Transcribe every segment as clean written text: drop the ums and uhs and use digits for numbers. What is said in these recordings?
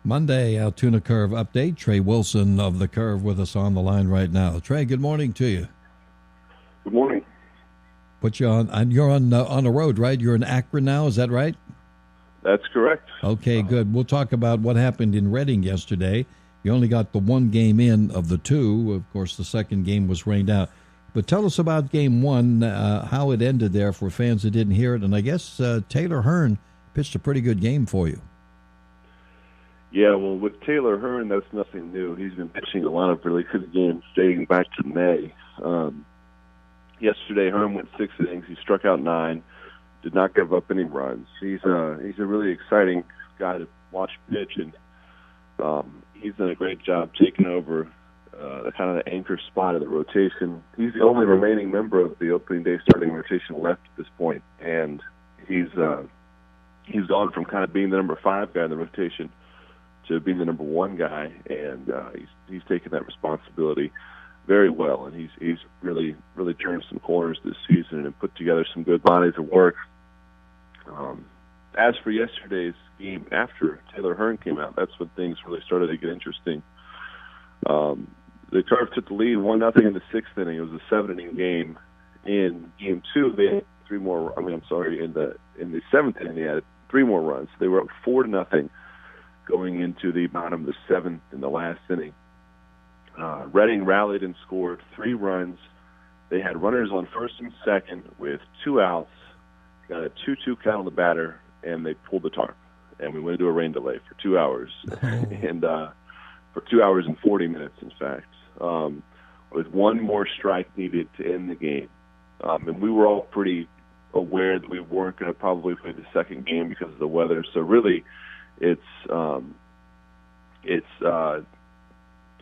Monday, Altoona Curve update. Trey Wilson of the Curve with us on the line right now. Trey, good morning to you. Good morning. Put you on. You're on the road, right? You're in Akron now. Is that right? That's correct. Okay, good. We'll talk about what happened in Reading yesterday. You only got the one game in of the two. Of course, the second game was rained out. But tell us about game one, how it ended there for fans that didn't hear it. And I guess Taylor Hearn pitched a pretty good game for you. Yeah, well, with Taylor Hearn, that's nothing new. He's been pitching a lot of really good games dating back to May. Yesterday, Hearn went 6 innings. He struck out 9, did not give up any runs. He's a really exciting guy to watch pitch, and he's done a great job taking over the kind of the anchor spot of the rotation. He's the only remaining member of the opening day starting rotation left at this point, and he's gone from kind of being the number 5 guy in the rotation to being the number 1 guy, and he's taken that responsibility very well, and he's really turned some corners this season and put together some good bodies of work. As for yesterday's game after Taylor Hearn came out, that's when things really started to get interesting. The Curve took the lead 1-0 in the 6th inning. It was a 7-inning game. In game 2, they had 3 more. In the 7th inning, they had 3 more runs. They were up 4-0 going into the bottom of the 7th in the last inning. Reading rallied and scored 3 runs. They had runners on first and second with 2 outs, got a 2-2 count on the batter, and they pulled the tarp. And we went into a rain delay for 2 hours, and for 2 hours and 40 minutes, in fact, with 1 more strike needed to end the game. And we were all pretty aware that we weren't going to probably play the second game because of the weather. So really, it's a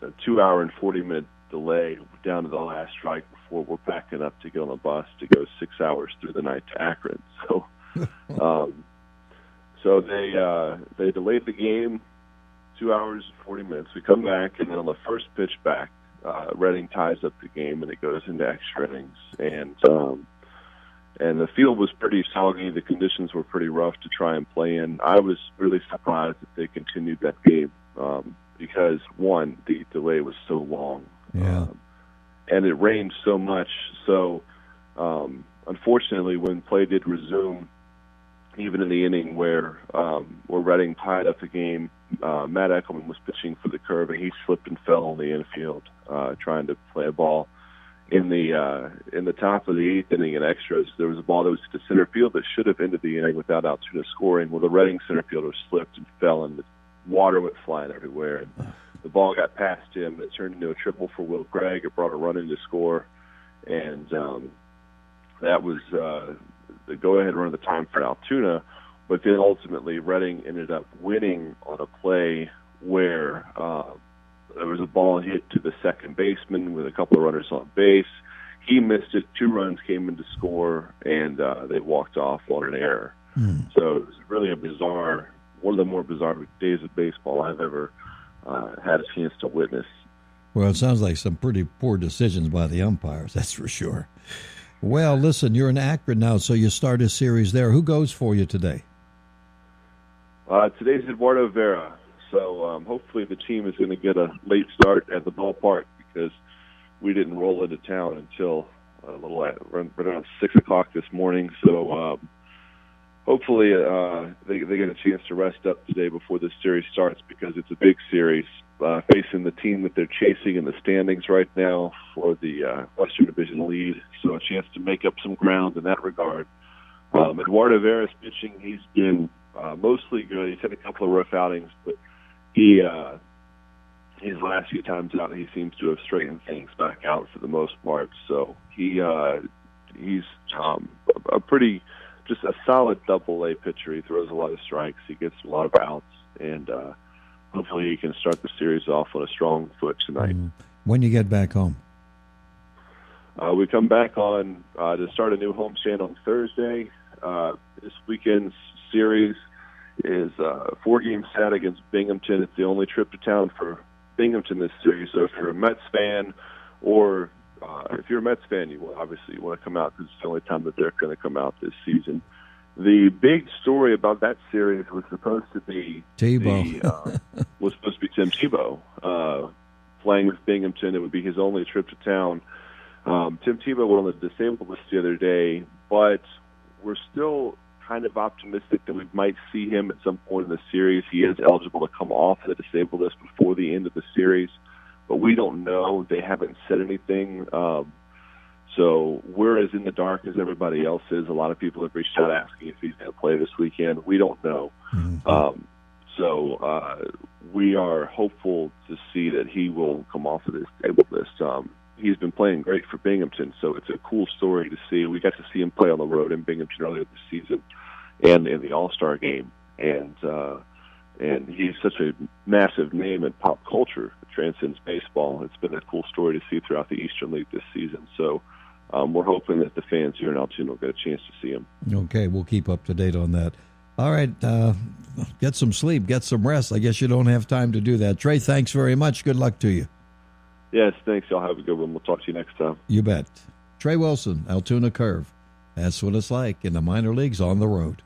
2-hour and 40-minute delay down to the last strike before we're backing up to get on a bus to go 6 hours through the night to Akron. So, so they delayed the game 2 hours and 40 minutes. We come back, and then on the first pitch back, Reading ties up the game, and it goes into extra innings. And the field was pretty soggy. The conditions were pretty rough to try and play in. I was really surprised that they continued that game because, one, the delay was so long. Yeah. And it rained so much. So, unfortunately, when play did resume, even in the inning where Reading tied up the game, Matt Eckelman was pitching for the Curve, and he slipped and fell on the infield trying to play a ball. In the top of the 8th inning in extras, there was a ball that was to center field that should have ended the inning without Altoona scoring. Well, the Reading center fielder slipped and fell, and the water went flying everywhere. And the ball got past him. It turned into a triple for Will Gregg. It brought a run in to score, and that was the go-ahead run of the time for Altoona. But then ultimately, Reading ended up winning on a play where there was a ball hit to the second baseman with a couple of runners on base. He missed it. 2 runs came in to score, and they walked off on an error. So it was really a bizarre, one of the more bizarre days of baseball I've ever had a chance to witness. Well, it sounds like some pretty poor decisions by the umpires, that's for sure. Well, listen, you're in Akron now, so you start a series there. Who goes for you today? Today's Eduardo Vera. So hopefully the team is going to get a late start at the ballpark because we didn't roll into town until around 6 o'clock this morning. So hopefully they get a chance to rest up today before this series starts because it's a big series facing the team that they're chasing in the standings right now for the Western Division lead. So a chance to make up some ground in that regard. Eduardo Vera's pitching. He's been mostly good. He's had a couple of rough outings, but his last few times out, he seems to have straightened things back out for the most part. So he's a pretty, just a solid double-A pitcher. He throws a lot of strikes. He gets a lot of outs, and hopefully he can start the series off on a strong foot tonight. When you get back home? We come back on to start a new homestand on Thursday. This weekend's series is a 4-game set against Binghamton. It's the only trip to town for Binghamton this series. So if you're a Mets fan, or if you're a Mets fan, you want to come out because it's the only time that they're going to come out this season. The big story about that series was supposed to be Tebow. Tim Tebow. Playing with Binghamton, it would be his only trip to town. Tim Tebow went on the disabled list the other day, but we're still kind of optimistic that we might see him at some point in the series. He is eligible to come off the disabled list before the end of the series, but we don't know. They haven't said anything. So we're as in the dark as everybody else is. A lot of people have reached out asking if he's going to play this weekend. We don't know. Mm-hmm. So we are hopeful to see that he will come off of this disabled list. He's been playing great for Binghamton, so it's a cool story to see. We got to see him play on the road in Binghamton earlier this season and in the All-Star game. And he's such a massive name in pop culture. It transcends baseball. It's been a cool story to see throughout the Eastern League this season. So we're hoping that the fans here in Altoona will get a chance to see him. Okay, we'll keep up to date on that. All right, get some sleep, get some rest. I guess you don't have time to do that. Trey, thanks very much. Good luck to you. Yes, thanks. Y'all have a good one. We'll talk to you next time. You bet. Trey Wilson, Altoona Curve. That's what it's like in the minor leagues on the road.